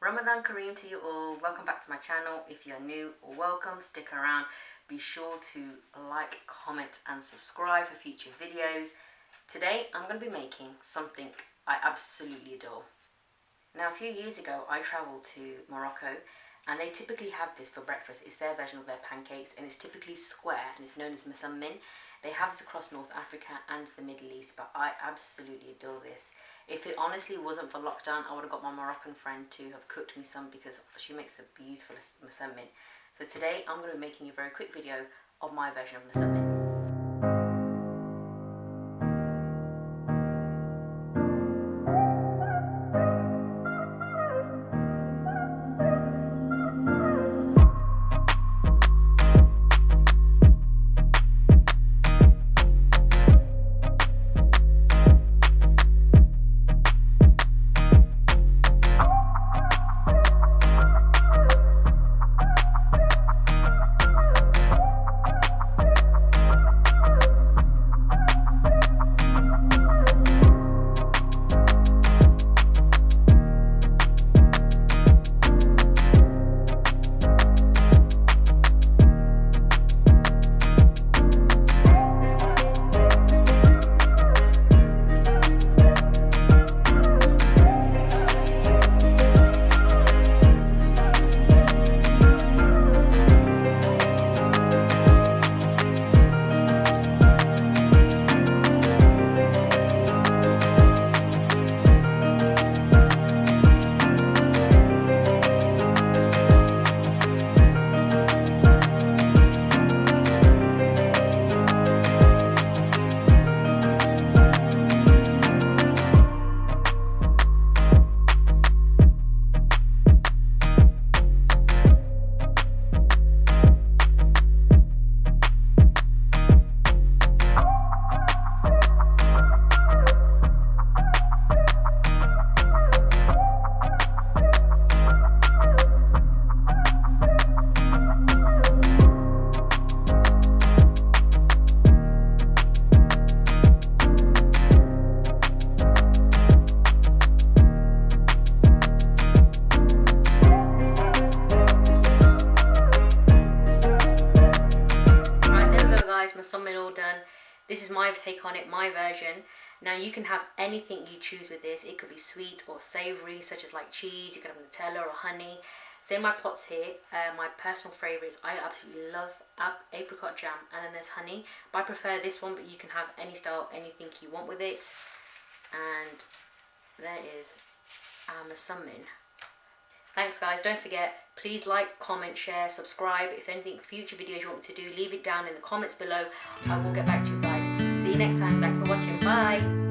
Ramadan Kareem to you all. Welcome back to my channel. If you're new, welcome, stick around. Be sure to like, comment and subscribe for future videos. Today I'm going to be making something I absolutely adore. Now a few years ago I travelled to Morocco and they typically have this for breakfast. It's their version of their pancakes and it's typically square and it's known as musammin. They have this across North Africa and the Middle East, but I absolutely adore this. If it honestly wasn't for lockdown, I would have got my Moroccan friend to have cooked me some because she makes a beautiful musammin. So today I'm going to be making a very quick video of my version of musammin. Musammin all done. This is my take on it, my version. Now you can have anything you choose with this. It could be sweet or savoury, such as like cheese. You could have Nutella or honey. So in my pots here, my personal favourite is I absolutely love apricot jam, and then there's honey. But I prefer this one, but you can have any style, anything you want with it. And there is our musammin. Thanks guys, don't forget, please like, comment, share, subscribe. If anything future videos you want me to do, leave it down in the comments below. I will get back to you guys. See you next time. Thanks for watching. Bye.